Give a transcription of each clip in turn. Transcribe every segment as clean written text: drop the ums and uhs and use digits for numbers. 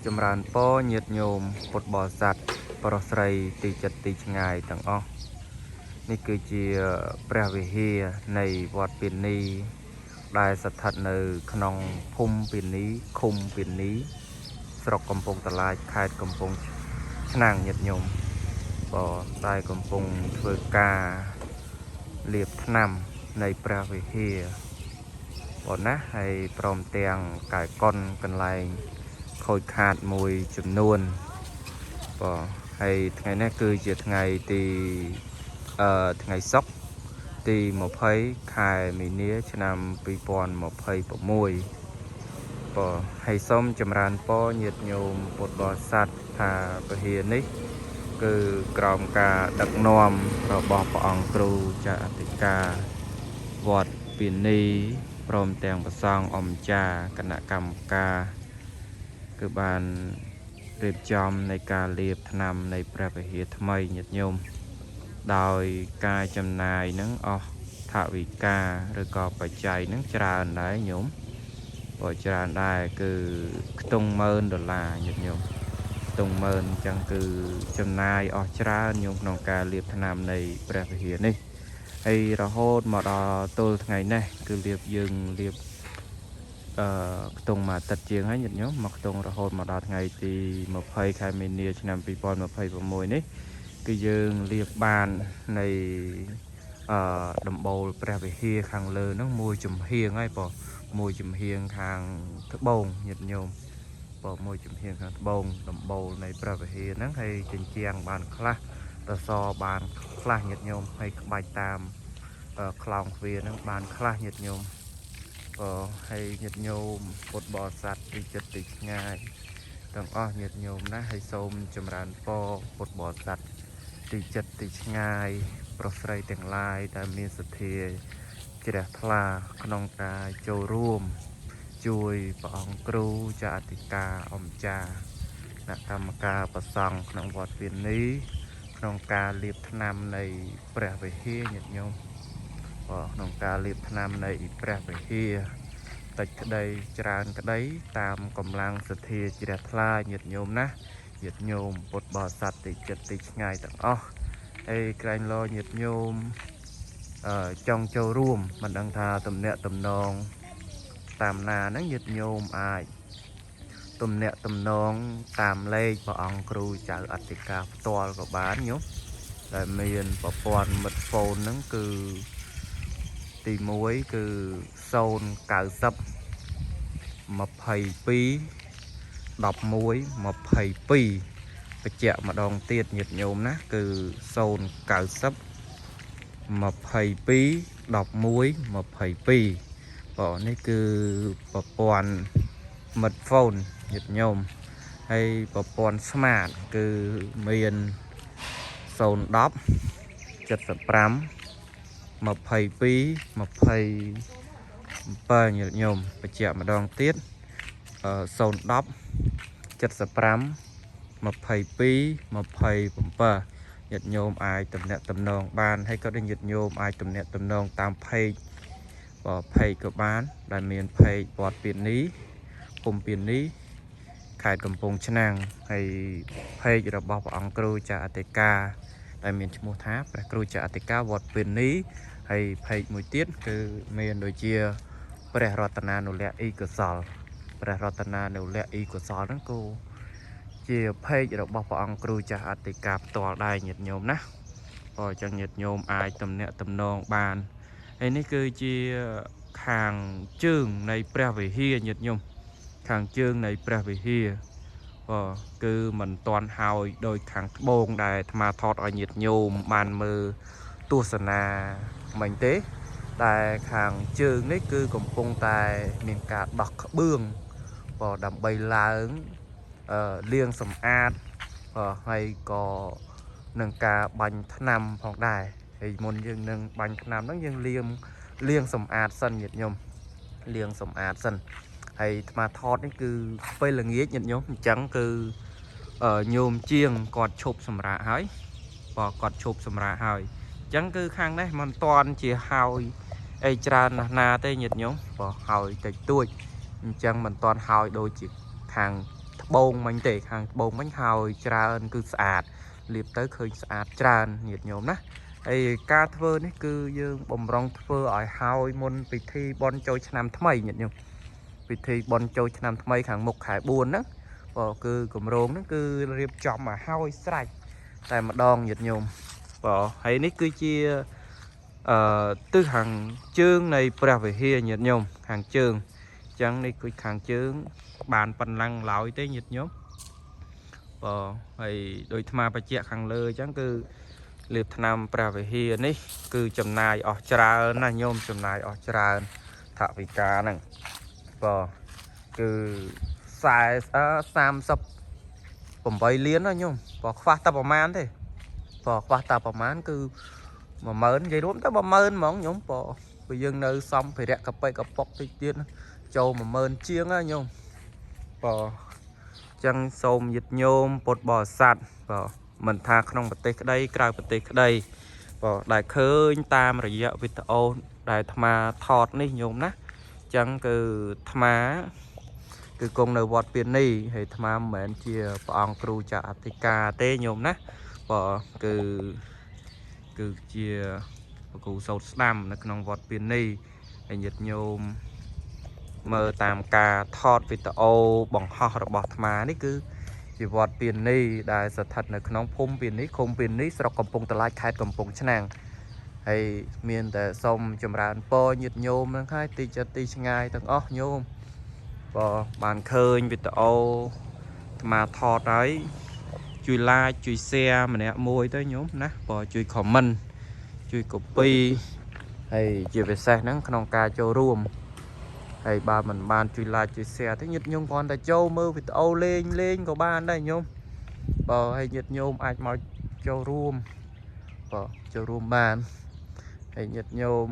Châm ràn po nhiệt nhôm bột bò sạch bò sầy tì chật tì ngài tầng oนี่คือจีព្រះវិហារនៃវត្តពីនីដែលស្ថិតនៅក្នុងភូមិពីនីឃុំពីនីស្រុកកំពង់តឡាចខេត្តកំពង់ឆ្នាំងញាតិញោមក៏ដែលកំពុងធ្វើការលាបថ្នាំនៃព្រះវិហារបងណាហើយព្រមទាំងកាយកុនកន្លែងខូចខាតមួយចំនួនបងហើយថ្ងៃនេះគឺជាថ្ងៃទីថ្ងៃសុក្រទី20ខែមីនាឆ្នាំ2026បងហើយសូមចម្រើនពរញាតិញោមពុទ្ធបរិស័ទថាពហិនេះគឺក្រោមការដឹកនាំរបស់ព្រះអង្គគ្រូចាអធិការវត្តពីនីព្រមទាំងព្រះសង្ឃអម្ចាស់គណៈកម្មការគឺបានរៀបចំនៃការលាបថ្នាំនៃព្រះវិហារថ្មីញាតិញោមដោយការចំណាយនឹងអស់ថវិកាឬក៏បច្ច័យនឹងច្រើនដែរញោមបើច្រើនដែរគឺខ្ទង់$10000ញាតិញោមខ្ទង់10000អញ្ចឹងគឺចំណាយអស់ច្រើនញោមក្នុងការលាបថ្នាំនៃព្រះវិហារនេះហើយរហូតមកដល់ទល់ថ្ងៃនេះគឺយើងលាបខ្ទង់មួយអាទិត្យជាងហើយញាតិញោមមកខ្ទង់រហូតមកដល់ថ្ងៃទី20ខែមីនាឆ្នាំ2026នេះគឺយើងលាបបាននៃដំបូលព្រះវិហារខាងលើហ្នឹងមួយចំហៀងហើយបងមួយចំហៀងខាងត្បូងញាតិញោមបងមួយចំហៀងខាងត្បូងដំបូលនៃព្រះវិហារហ្នឹងហើយជញ្ជាំងបានខ្លះតសបានខ្លះញាតិញោមហើយក្បាច់តាមខ្លោងទ្វារហ្នឹងបានខ្លះញាតិញោមហើយញាតិញោមពុទ្ធបរិស័ទទីចិត្តទីឆ្ងាយទាំងអស់ញាតិញោមណាហើយសូមចម្រើនពរពុទ្ធបរិស័ទទីចិត្តទីឆ្ងាយប្រុសស្រីទាំងឡាយដែលមានសទ្ធាជ្រះថ្លាក្នុងការចូលរួមជួយព្រះអង្គគ្រូចាអធិការអម្ចាស់គណៈកម្មការប្រសង់ក្នុងវត្តពីនីក្នុងការលាបថ្នាំនៃព្រះវិហារញាតិញោមក្នុងការលាបថ្នាំនៃព្រះវិហារតិចក្តីច្រើនក្តីតាមកម្លាំងសទ្ធាជ្រះថ្លាញាតិញោមណាញាតិញោមពុទ្ធបរិស័ទទីចិត្តទីឆ្ងាយទាំងអស់ហើយក្រែងលោញាតិញោមចង់ចូលរួមមិនដឹងថាទំនាក់ទំនងតាមណាហ្នឹងញាតិញោមអាចទំនាក់ទំនងតាមលេខព្រះអង្គគ្រូចៅអធិការផ្ទាល់ក៏បានញោមដែលមានប្រព័ន្ធមិត្តហ្វូនហ្នឹងគឺទី1គឺ090 22 11 22បញ្ជាក់ម្ដងទៀតញាតិញោមណាគឺ090 22 11 22បងនេះគឺប្រព័ន្ធមិត្តហ្វូនញាតិញោមហើយប្រព័ន្ធស្មាតគឺមាន010 75 22 27ញាតិញោមបញ្ជាក់ម្ដងទៀត010 75 22 27ញាតិញោមអាចទំនាក់ទំនងបានហើយក៏ដូចញាតិញោមអាចទំនាក់ទំនងតាមเพจក៏បានដែលមានเพจវត្តពីនីភូមិពីនីខេត្តកំពង់ឆ្នាំងហើយเพจរបស់ព្រះអង្គគ្រូចាអធិការដែលមានឈ្មោះថាព្រះគ្រូចាអធិការវត្តពីនីហើយเพจមួយទៀតគឺមានដូចជាព្រះរតនានុលក្ខអ៊ីកុសលព្រះរតនានុលក្ខអ៊ីកុសលហ្នឹងគូជាเพจរបស់ព្រះអង្គគ្រូចាស់អធិការផ្ទាល់ដែរញាតិញោមណាក៏អញ្ចឹងញាតិញោមអាចទំនាក់ទំនងបានហើយនេះគឺជាខាងជើងនៃព្រះវិហារញាតិញោមខាងជើងនៃព្រះវិហារគឺមិនតាន់ហើយដោយខាងត្បូងដែលអាត្មាថតឲ្យញាតិញោមបានមើលទស្សនាមិញទេតែខាងជើងនេះគឺកំពុងតែមានការដោះក្បឿងដើម្បីឡើងលាងសម្អាតហើយក៏នឹងការបាញ់ថ្នាំផងដែរហើយមុនយើងនឹងបាញ់ថ្នាំហ្នឹងយើងលាងសម្អាតសិនញាតិញោមលាងសម្អាតសិនហើយអាត្មាថតនេះគឺពេលល្ងាចញាតិញោមអញ្ចឹងគឺញោមជាងគាត់ឈប់សម្រាកហើយគាត់ឈប់សម្រាកហើយអញ្ចឹងគឺខាងនេះមិនតាន់ជាហើយអីច្រើនណាស់ទេញាតិញោមហើយតិចតួចអញ្ចឹងមិនតាន់ហើយដូចជាខាងត្ ត្បូងមិញទេខាងត្បូងមិញហើយច្រើនគឺស្អាតលាបទៅឃើញស្អាតច្រើនញាតិញោមណាហើយការធ្វើនេះគឺយើងបំរុងធ្វើឲ្យហើយមុនពិធីបុណ្យចូលឆ្នាំថ្មីញាតិញោមពិធីបុណ្យចូលឆ្នាំថ្មីខាងមុខខែ4ហ្នឹងបើគឺគម្រោងហ្នឹងគឺរៀបចំមកហើយស្រេចតែម្ដងញាតិញោមបើហើយនេះគឺជាទិសខាងជើងនៃព្រះវិហារញាតិញោមខាងជើងអញ្ចឹងនេះគឺខាងជើងបានប៉ុណ្ណឹងឡើយទេញាតិញោមបើហើយដោយថ្មបច្ចៈខាងលើអញ្ចឹងគឺលាបថ្នាំព្រះវិហារនេះគឺចំណាយអស់ច្រើនណាញោមចំណាយអស់ច្រើនថវិកាហ្នឹងបើគឺ38លានណាញោមបើខ្វះតែប្រមាណទេបើខ្វះតែប្រមាណគឺ10000និយាយរួមទៅ10000ហ្មងញោមបើយើងនៅសំភារៈកប៉ិកប៉ុកតិចទៀតចូល10000ជាងណាញោមបើចឹងសូមញាតិញោមពុទ្ធបរិស័ទបើមិនថាក្នុងប្រទេសក្តីក្រៅប្រទេសក្តីបើដែលឃើញតាមរយៈវីដេអូដែលអាត្មាថតនេះញោមណាចឹងគឺអាត្មាគឺគង់នៅវត្តពានីហើយអាត្មាមិនមែនជាព្រះអង្គគ្រូចាស់អធិការទេញោមណាបើគឺជាគ្រូសូត្រស្ដាំនៅក្នុងវត្តពានីហើយញាតិញោមមើលតាមការថតវីដេអូបង្ហោះរបស់អាត្មានេះគឺជាវត្តពានីដែលស្ថិតនៅក្នុងភូមិពានីឃុំពានីស្រុកកំពង់តឡាចខេត្តកំពង់ឆ្នាំងហើយមានតែសូមចម្រើនពរញាតិញោមហ្នឹងហើយទីចិត្តទីឆ្ងាយទាំងអស់ញោមបើបានឃើញវីដេអូអាត្មាថតហើយជួយ like ជួយ share ម្នាក់មួយទៅញោមណាបើជួយ comment ជួយ copy ហើយជាពិសេសហ្នឹងក្នុងការចូលរួមហើយបើមិនបានជួយ like ជួយ share ទេញាតិញោមគ្រាន់តែចូលមើលវីដេអូលេងក៏បានដែរញោមបើហើយញាតិញោមអាចមកចូលរួមបើចូលរួមបានហើយញាតិញោម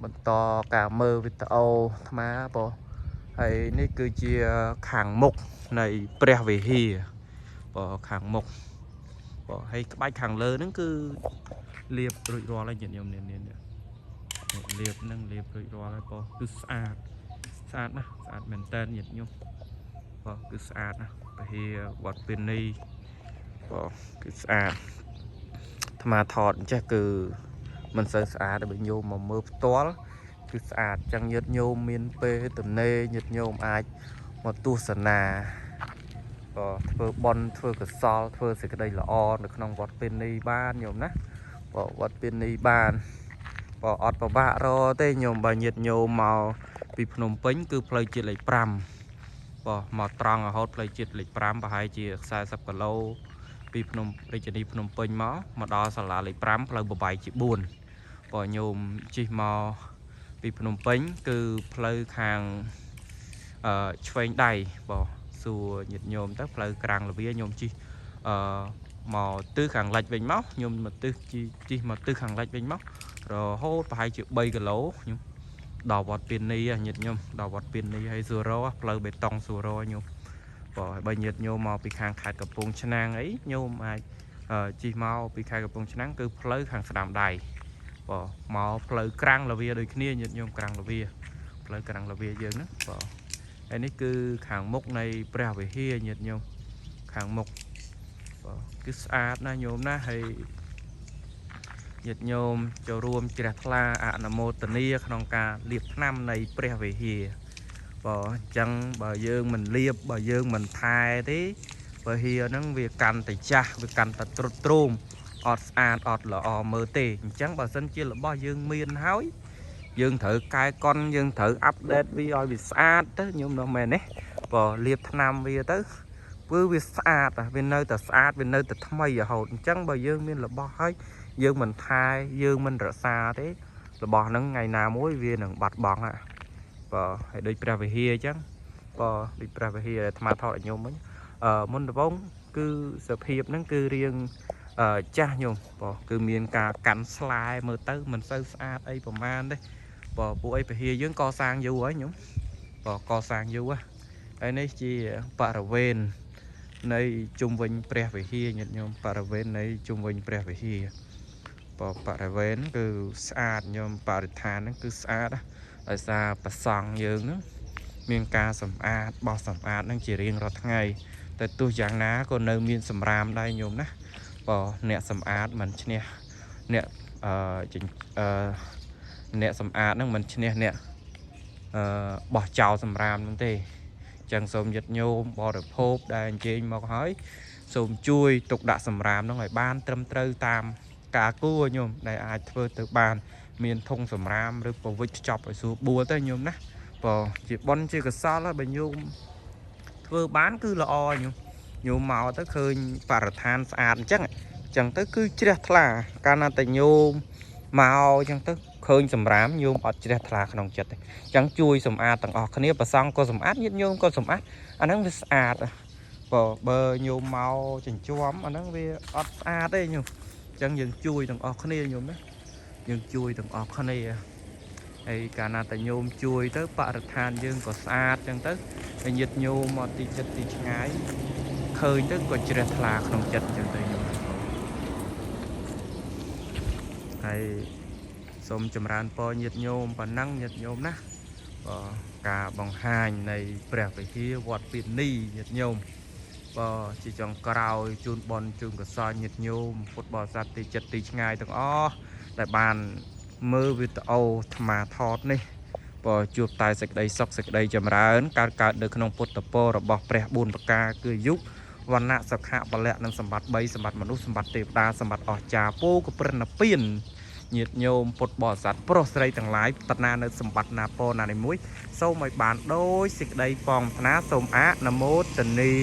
បន្តការមើលវីដេអូអាត្មាបើហើយនេះគឺជាខាងមុខនៃព្រះវិហារបើខាងមុខបើហើយក្បាច់ខាងលើហ្នឹងគឺលាបរួចរាល់ហើយញាតិញោមនេះលាបហ្នឹងលាបរួចរាល់ហើយបើគឺស្អាតណាស់ស្អាតមែនតើញាតិញោមបើគឺស្អាតណាស់វិហារវត្តពានីបើគឺស្អាតអាត្មាថតអញ្ចេះគឺមិនសូវស្អាតបើញោមមកមើលផ្ទាល់គឺស្អាតចឹងញាតិញោមមានពេលទំនេរញាតិញោមអាចមកទស្សនាក៏ធ្វើបុណ្យធ្វើកុសលធ្វើសេចក្តីល្អនៅក្នុងវត្តពានីបានញោមណាបើវត្តពានីបានបើអត់ពិបាករទេញោមបើញាតិញោមមកពីភ្នំពេញគឺផ្លូវជាតិលេខ5បើមកត្រង់រហូតផ្លូវជាតិលេខ5ប្រហែលជា40គីឡូពីរាជធានីភ្នំពេញមកដល់សាលាលេខ5ផ្លូវបបាយជា4បើញោមជិះមកពីភ្នំពេញគឺផ្លូវខាងឆ្វេងដៃបើសួរញាតិញោមទៅផ្លូវក្រាំងលវាញោមជិះមកទិសខាងលិចវិញមកញោមមកទិសជិះមកទិសខាងលិចវិញមករហូតប្រហែលជា3គីឡូញោមដល់វត្តពានីញាតិញោមដល់វត្តពានីហើយសួររផ្លូវបេតុងសួររញោមបើញាតិញោមមកពីខាងខេត្តកំពង់ឆ្នាំងអីញោមអាចជិះមកពីខេត្តកំពង់ឆ្នាំងគឺផ្លូវខាងស្ដាំដៃមកផ្លូវក្រាំងលវាដូចគ្នាញាតិញោមក្រាំងលវាផ្លូវក្រាំងលវាយើងហ្នឹងហើយនេះគឺខាងមុខនៃព្រះវិហារញាតិញោមខាងមុខគឺស្អាតណាស់ញោមណាហើយញាតិញោមចូលរួមជ្រះថ្លាអនុមោទនាក្នុងការលាបថ្នាំនៃព្រះវិហារអញ្ចឹងបើយើងមិនលាបបើយើងមិនថែទេវិហារហ្នឹងវាកាន់តែចាស់វាកាន់តែទ្រុឌទ្រោមអត់ស្អាតអត់ល្អមើលទេអញ្ចឹងបើសិនជារបស់យើងមានហើយយើងត្រូវកែកុនយើងត្រូវអាប់ដេតវាឲ្យវាស្អាតទៅញោមនោះមែនទេបើលាបថ្នាំវាទៅគឺវាស្អាតវានៅតែស្អាតវានៅតែថ្មីរហូតអញ្ចឹងបើយើងមានរបស់ហើយយើងមិនថែយើងមិនរក្សាទេរបស់ហ្នឹងថ្ងៃណាមួយវានឹងបាត់បង់ហើយដូចព្រះវិហារអញ្ចឹងដូចព្រះវិហារអាត្មាថតឲ្យញោមវិញមុនដំបូងគឺសភាពហ្នឹងគឺរៀងចាស់ញោមគឺមានការកាន់ស្លែមើលទៅមិនសូវស្អាតអីប្រហែលទេពួកអីវិហារយើងកសាងយូរហើយញោមកសាងយូរហើយនេះជាបរិវេណនៃជុំវិញព្រះវិហារញាតិញោមបរិវេណនៃជុំវិញព្រះវិហារបរិវេណគឺស្អាតញោមបរិស្ថានហ្នឹងគឺស្អាតដោយសារប្រសង់យើងហ្នឹង មានការសម្អាតបោះសម្អាតនឹងជារៀងរាល់ថ្ងៃតែទោះយ៉ាងណាក៏នៅមានសម្រាមដែរញោមណាបើអ្នកសម្អាតមិនឈ្នះអ្នកអ្នកសម្អាតហ្នឹងមិនឈ្នះអ្នកបោះចោលសម្រាមហ្នឹងទេចឹងសូមញាតិញោមបរិភោគដែលអញ្ជើញមកហើយសូមជួយទុកដាក់សម្រាមហ្នឹងឲ្យបានត្រឹមត្រូវតាមការគួរញោមដែលអាចធ្វើទៅបានមានធុងសម្រាមឬប្រវិចខ្ចប់ឲ្យស្រួលបួលទៅញោមណាបើជាប៉ុនជាកសលហើយបើញោមធ្វើបានគឺល្អញោមមកទៅឃើញបរិស្ថានស្អាតអញ្ចឹងទៅគឺជ្រះថ្លាកាលណាតែញោមមកអញ្ចឹងទៅឃើញសម្រាមញោមអត់ជ្រះថ្លាក្នុងចិត្តទេអញ្ចឹងជួយសម្អាតទាំងអស់គ្នាប្រសង់ក៏សម្អាតញាតិញោមក៏សម្អាតអាហ្នឹងវាស្អាតបើញោមមកចិញ្ចឹមអាហ្នឹងវាអត់ស្អាតទេញោមអញ្ចឹងយើងជួយទាំងអស់គ្នាញោមណាយើងជួយទាំងអស់គ្នាហើយកាលណាតែញោមជួយទៅបរិស្ថានយើងក៏ស្អាតអញ្ចឹងទៅហើយញាតិញោមមកទីចិត្តទីឆ្ងាយឃើញទៅក៏ជ្រះថ្លាក្នុងចិត្តអញ្ចឹងទៅញោមហើយសូមចម្រើនពរញាតិញោមប៉ុណ្ណឹងញាតិញោមណាការបង្ហាញនៃព្រះវិហារវត្តពានីញាតិញោមជាចុងក្រោយជូនបនជូនកសលញាតិញោមពុទ្ធបរិស័ទទីចិត្តទីឆ្ងាយទាំងអស់ដែលបានមើលវីដេអូថ្មថតនេះជួបតែសេចក្តីសុខសេចក្តីចម្រើនកើតនៅក្នុងពុទ្ធពររបស់ព្រះ4ប្រការគឺយុគវណ្ណៈសុខៈពលៈនិងសម្បត្តិ3សម្បត្តិមនុស្សសម្បត្តិទេវតាសម្បត្តិអស្ចារ្យពោកប្រណពៀនញាតិញោមពុទ្ធបរិស័ទប្រុសស្រីទាំងឡាយតណានៅសម្បត្តិណាពរណានេះមួយសូមឲ្យបានដោយសេចក្តីប៉ងប្រាថ្នាសូមអនុមោទនា